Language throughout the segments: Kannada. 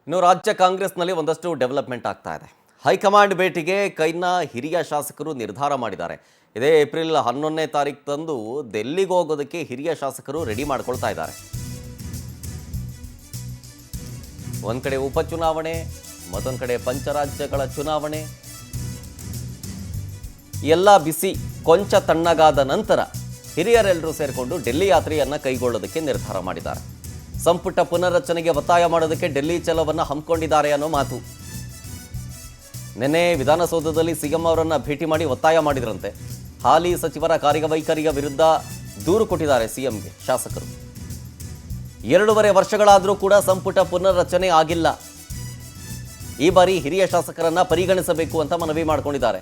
ಇನ್ನು ರಾಜ್ಯ ಕಾಂಗ್ರೆಸ್ನಲ್ಲಿ ಒಂದಷ್ಟು ಡೆವಲಪ್ಮೆಂಟ್ ಆಗ್ತಾ ಇದೆ. ಹೈಕಮಾಂಡ್ ಭೇಟಿಗೆ ಕೈನ ಹಿರಿಯ ಶಾಸಕರು ನಿರ್ಧಾರ ಮಾಡಿದ್ದಾರೆ. ಇದೇ ಏಪ್ರಿಲ್ 11ನೇ ತಾರೀಕು ತಂದು ಡೆಲ್ಲಿಗೆ ಹೋಗೋದಕ್ಕೆ ಹಿರಿಯ ಶಾಸಕರು ರೆಡಿ ಮಾಡ್ಕೊಳ್ತಾ ಇದ್ದಾರೆ. ಒಂದ್ ಕಡೆ ಉಪಚುನಾವಣೆ, ಮತ್ತೊಂದು ಕಡೆ ಪಂಚರಾಜ್ಯಗಳ ಚುನಾವಣೆ, ಎಲ್ಲ ಬಿಸಿ ಕೊಂಚ ತಣ್ಣಗಾದ ನಂತರ ಹಿರಿಯರೆಲ್ಲರೂ ಸೇರಿಕೊಂಡು ಡೆಲ್ಲಿ ಯಾತ್ರೆಯನ್ನು ಕೈಗೊಳ್ಳೋದಕ್ಕೆ ನಿರ್ಧಾರ ಮಾಡಿದ್ದಾರೆ. ಸಂಪುಟ ಪುನರ್ರಚನೆಗೆ ಒತ್ತಾಯ ಮಾಡೋದಕ್ಕೆ ಡೆಲ್ಲಿ ಚಲೋವನ್ನು ಹಮ್ಮಿಕೊಂಡಿದ್ದಾರೆ ಅನ್ನೋ ಮಾತು. ನಿನ್ನೆ ವಿಧಾನಸೌಧದಲ್ಲಿ ಸಿಎಂ ಅವರನ್ನು ಭೇಟಿ ಮಾಡಿ ಒತ್ತಾಯ ಮಾಡಿದ್ರಂತೆ. ಹಾಲಿ ಸಚಿವರ ಕಾರ್ಯವೈಖರಿಯ ವಿರುದ್ಧ ದೂರು ಕೊಟ್ಟಿದ್ದಾರೆ ಸಿಎಂಗೆ ಶಾಸಕರು. 2.5 ವರ್ಷಗಳಾದರೂ ಕೂಡ ಸಂಪುಟ ಪುನರ್ರಚನೆ ಆಗಿಲ್ಲ. ಈ ಬಾರಿ ಹಿರಿಯ ಶಾಸಕರನ್ನ ಪರಿಗಣಿಸಬೇಕು ಅಂತ ಮನವಿ ಮಾಡಿಕೊಂಡಿದ್ದಾರೆ.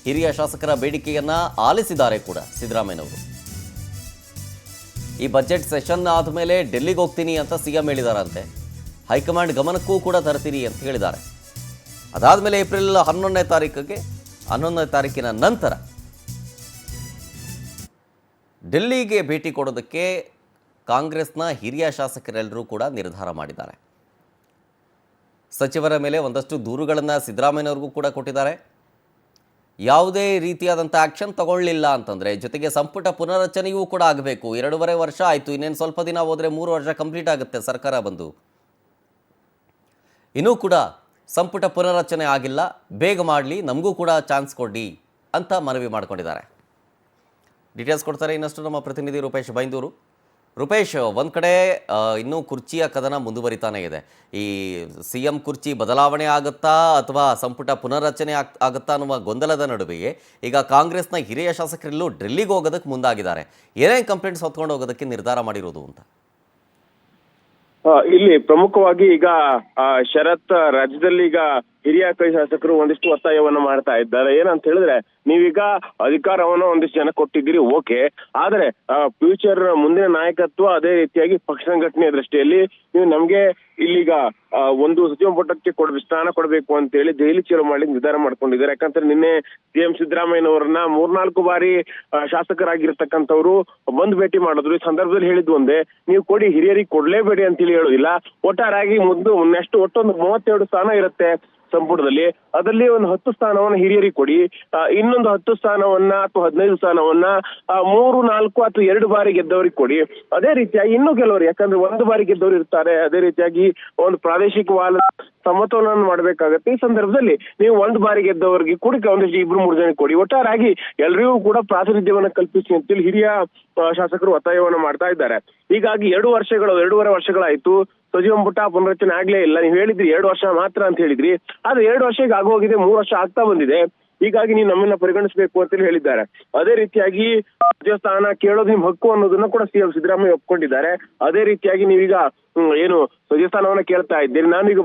ಹಿರಿಯ ಶಾಸಕರ ಬೇಡಿಕೆಯನ್ನ ಆಲಿಸಿದ್ದಾರೆ ಕೂಡ ಸಿದ್ದರಾಮಯ್ಯನವರು. ಈ ಬಜೆಟ್ ಸೆಷನ್ ಆದಮೇಲೆ ಡೆಲ್ಲಿಗೆ ಹೋಗ್ತೀನಿ ಅಂತ ಸಿಎಂ ಹೇಳಿದಾರಂತೆ. ಹೈಕಮಾಂಡ್ ಗಮನಕ್ಕೂ ಕೂಡ ತರ್ತೀನಿ ಅಂತ ಹೇಳಿದ್ದಾರೆ. ಅದಾದಮೇಲೆ ಏಪ್ರಿಲ್ 11ನೇ ತಾರೀಕಿನ ನಂತರ ಡೆಲ್ಲಿಗೆ ಭೇಟಿ ಕೊಡೋದಕ್ಕೆ ಕಾಂಗ್ರೆಸ್ನ ಹಿರಿಯ ಶಾಸಕರೆಲ್ಲರೂ ಕೂಡ ನಿರ್ಧಾರ ಮಾಡಿದ್ದಾರೆ. ಸಚಿವರ ಮೇಲೆ ಒಂದಷ್ಟು ದೂರುಗಳನ್ನು ಸಿದ್ದರಾಮಯ್ಯನವ್ರಿಗೂ ಕೂಡ ಕೊಟ್ಟಿದ್ದಾರೆ. ಯಾವುದೇ ರೀತಿಯಾದಂಥ ಆ್ಯಕ್ಷನ್ ತಗೊಳ್ಳಿಲ್ಲ ಅಂತಂದರೆ, ಜೊತೆಗೆ ಸಂಪುಟ ಪುನರ್ರಚನೆಯೂ ಕೂಡ ಆಗಬೇಕು. 2.5 ವರ್ಷ ಆಯಿತು, ಇನ್ನೇನು ಸ್ವಲ್ಪ ದಿನ ಹೋದರೆ 3 ವರ್ಷ ಕಂಪ್ಲೀಟ್ ಆಗುತ್ತೆ ಸರ್ಕಾರ ಬಂದು. ಇನ್ನೂ ಕೂಡ ಸಂಪುಟ ಪುನರ್ರಚನೆ ಆಗಿಲ್ಲ, ಬೇಗ ಮಾಡಲಿ, ನಮಗೂ ಕೂಡ ಚಾನ್ಸ್ ಕೊಡಿ ಅಂತ ಮನವಿ ಮಾಡಿಕೊಂಡಿದ್ದಾರೆ. ಡೀಟೇಲ್ಸ್ ಕೊಡ್ತಾರೆ ಇನ್ನಷ್ಟು ನಮ್ಮ ಪ್ರತಿನಿಧಿ ರೂಪೇಶ್ ಬೈಂದೂರು. ರೂಪೇಶ್, ಒಂದು ಕಡೆ ಇನ್ನೂ ಕುರ್ಚಿಯ ಕದನ ಮುಂದುವರಿತಾನೆ ಇದೆ. ಈ ಸಿಎಂ ಕುರ್ಚಿ ಬದಲಾವಣೆ ಆಗುತ್ತಾ ಅಥವಾ ಸಂಪುಟ ಪುನರ್ರಚನೆ ಆಗುತ್ತಾ ಅನ್ನುವ ಗೊಂದಲದ ನಡುವೆಯೇ ಈಗ ಕಾಂಗ್ರೆಸ್ನ ಹಿರಿಯ ಶಾಸಕರೆಲ್ಲೂ ಡೆಲ್ಲಿಗೆ ಹೋಗೋದಕ್ಕೆ ಮುಂದಾಗಿದ್ದಾರೆ. ಏನೇನು ಕಂಪ್ಲೇಂಟ್ಸ್ ಹೊತ್ಕೊಂಡು ಹೋಗೋದಕ್ಕೆ ನಿರ್ಧಾರ ಮಾಡಿರೋದು ಅಂತ? ಇಲ್ಲಿ ಪ್ರಮುಖವಾಗಿ ಈಗ ಶರತ್, ರಾಜ್ಯದಲ್ಲಿ ಈಗ ಹಿರಿಯ ಕೈ ಶಾಸಕರು ಒಂದಿಷ್ಟು ಒತ್ತಾಯವನ್ನ ಮಾಡ್ತಾ ಇದ್ದಾರೆ. ಏನಂತ ಹೇಳಿದ್ರೆ, ನೀವೀಗ ಅಧಿಕಾರವನ್ನು ಒಂದಿಷ್ಟು ಜನ ಕೊಟ್ಟಿದ್ದೀರಿ, ಓಕೆ, ಆದ್ರೆ ಫ್ಯೂಚರ್ ಮುಂದಿನ ನಾಯಕತ್ವ, ಅದೇ ರೀತಿಯಾಗಿ ಪಕ್ಷ ಸಂಘಟನೆಯ ದೃಷ್ಟಿಯಲ್ಲಿ ನೀವು ನಮ್ಗೆ ಇಲ್ಲಿಗ ಒಂದು ಸಚಿವ ಸಂಪುಟಕ್ಕೆ ಸ್ಥಾನ ಕೊಡಬೇಕು ಅಂತ ಹೇಳಿ ದೆಹಲಿ ಚೇರು ಮಾಡ್ಲಿಕ್ಕೆ ನಿರ್ಧಾರ ಮಾಡ್ಕೊಂಡಿದ್ದಾರೆ. ಯಾಕಂದ್ರೆ ನಿನ್ನೆ ಸಿಎಂ ಸಿದ್ದರಾಮಯ್ಯನವರನ್ನ 3-4 ಬಾರಿ ಶಾಸಕರಾಗಿರ್ತಕ್ಕಂಥವ್ರು ಬಂದು ಭೇಟಿ ಮಾಡಿದ್ರು. ಈ ಸಂದರ್ಭದಲ್ಲಿ ಹೇಳಿದ್ದು ಒಂದೇ, ನೀವು ಕೊಡಿ, ಹಿರಿಯರಿಗೆ ಕೊಡ್ಲೇಬೇಡಿ ಅಂತ ಹೇಳಿ ಹೇಳೋದಿಲ್ಲ. ಒಟ್ಟಾರಾಗಿ ನೆಕ್ಸ್ಟ್ ಒಟ್ಟೊಂದು 32 ಸ್ಥಾನ ಇರುತ್ತೆ ಸಂಪುಟದಲ್ಲಿ. ಅದರಲ್ಲಿ ಒಂದು 10 ಸ್ಥಾನವನ್ನ ಹಿರಿಯರಿಗೆ ಕೊಡಿ, ಇನ್ನೊಂದು 10 ಸ್ಥಾನವನ್ನ ಅಥವಾ 15 ಸ್ಥಾನವನ್ನ 3, 4 ಅಥವಾ 2 ಬಾರಿ ಗೆದ್ದವರಿಗೆ ಕೊಡಿ. ಅದೇ ರೀತಿಯಾಗಿ ಇನ್ನೂ ಕೆಲವರು, ಯಾಕಂದ್ರೆ 1 ಬಾರಿ ಗೆದ್ದವರು ಇರ್ತಾರೆ, ಅದೇ ರೀತಿಯಾಗಿ ಒಂದು ಪ್ರಾದೇಶಿಕವಾದ ಸಮತೋಲನ ಮಾಡ್ಬೇಕಾಗತ್ತೆ. ಈ ಸಂದರ್ಭದಲ್ಲಿ ನೀವು 1 ಬಾರಿ ಗೆದ್ದವರಿಗೆ ಕೊಡಿ, ಒಂದಿಷ್ಟು 2-3 ಜನ ಕೊಡಿ. ಒಟ್ಟಾರಾಗಿ ಎಲ್ರಿಗೂ ಕೂಡ ಪ್ರಾತಿನಿಧ್ಯವನ್ನ ಕಲ್ಪಿಸಿ ಅಂತೇಳಿ ಹಿರಿಯ ಶಾಸಕರು ಒತ್ತಾಯವನ್ನ ಮಾಡ್ತಾ ಇದ್ದಾರೆ. ಹೀಗಾಗಿ 2.5 ವರ್ಷಗಳಾಯ್ತು, ಸಚಿವ ಸಂಪುಟ ಪುನರ್ರಚನೆ ಆಗ್ಲೇ ಇಲ್ಲ. ನೀವು ಹೇಳಿದ್ರಿ 2 ವರ್ಷ ಮಾತ್ರ ಅಂತ ಹೇಳಿದ್ರಿ, ಆದ್ರೆ 2 ವರ್ಷ ಈಗ ಆಗೋಗಿದೆ, 3 ವರ್ಷ ಆಗ್ತಾ ಬಂದಿದೆ. ಹೀಗಾಗಿ ನೀವು ನಮ್ಮನ್ನ ಪರಿಗಣಿಸಬೇಕು ಅಂತೇಳಿ ಹೇಳಿದ್ದಾರೆ. ಅದೇ ರೀತಿಯಾಗಿ ಸಚಿವ ಸ್ಥಾನ ಕೇಳೋದು ನಿಮ್ ಹಕ್ಕು ಅನ್ನೋದನ್ನ ಕೂಡ ಸಿಎಂ ಸಿದ್ದರಾಮಯ್ಯ ಒಪ್ಕೊಂಡಿದ್ದಾರೆ. ಅದೇ ರೀತಿಯಾಗಿ ನೀವೀಗ ಏನು ಸಚಿವ ಸ್ಥಾನವನ್ನ ಕೇಳ್ತಾ ಇದ್ದೀರಿ, ನಾನೀಗ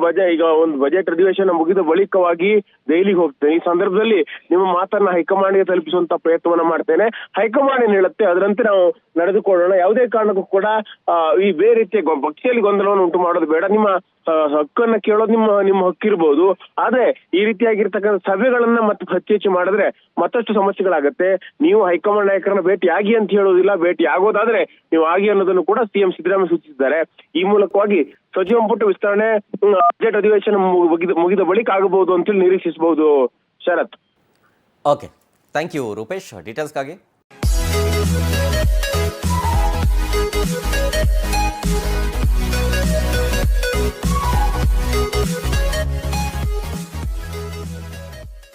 ಒಂದು ಬಜೆಟ್ ಅಧಿವೇಶನ ಮುಗಿದ ಬಳಿಕವಾಗಿ ದೆಹಲಿಗೆ ಹೋಗ್ತೇನೆ. ಈ ಸಂದರ್ಭದಲ್ಲಿ ನಿಮ್ಮ ಮಾತನ್ನ ಹೈಕಮಾಂಡ್ಗೆ ತಲುಪಿಸುವಂತ ಪ್ರಯತ್ನವನ್ನ ಮಾಡ್ತೇನೆ. ಹೈಕಮಾಂಡ್ ಏನ್ ಹೇಳುತ್ತೆ ಅದರಂತೆ ನಾವು ನಡೆದುಕೊಳ್ಳೋಣ. ಯಾವುದೇ ಕಾರಣಕ್ಕೂ ಕೂಡ ಈ ಬೇರೆ ರೀತಿಯ ಪಕ್ಷದಲ್ಲಿ ಗೊಂದಲವನ್ನು ಉಂಟು ಮಾಡೋದು ಬೇಡ. ನಿಮ್ಮ ಹಕ್ಕನ್ನ ಕೇಳೋದು ನಿಮ್ಮ ಹಕ್ಕಿರ್ಬೋದು, ಆದ್ರೆ ಈ ರೀತಿಯಾಗಿರ್ತಕ್ಕಂಥ ಸಭೆಗಳನ್ನ ಮತ್ತೆ ಹೆಚ್ಚು ಮಾಡಿದ್ರೆ ಮತ್ತಷ್ಟು ಸಮಸ್ಯೆಗಳಾಗತ್ತೆ. ನೀವು ಹೈಕಮಾಂಡ್ ನಾಯಕರನ್ನ ಭೇಟಿ ಆಗಿ ಅಂತ ಹೇಳೋದಿಲ್ಲ, ಭೇಟಿ ಆಗೋದಾದ್ರೆ ನೀವು ಆಗಿ ಅನ್ನೋದನ್ನು ಕೂಡ ಸಿಎಂ ಸಿದ್ದರಾಮಯ್ಯ ಸೂಚಿಸಿದ್ದಾರೆ. ಈ ಮೂಲಕವಾಗಿ ಸಚಿವ ಸಂಪುಟ ವಿಸ್ತರಣೆ ಬಜೆಟ್ ಅಧಿವೇಶನ ಮುಗಿದ ಬಳಿಕ ಆಗಬಹುದು ಅಂತೇಳಿ ನಿರೀಕ್ಷಿಸಬಹುದು. Sharath. Okay, thank you Rupesh ಡೀಟೇಲ್ಸ್ಗಾಗಿ.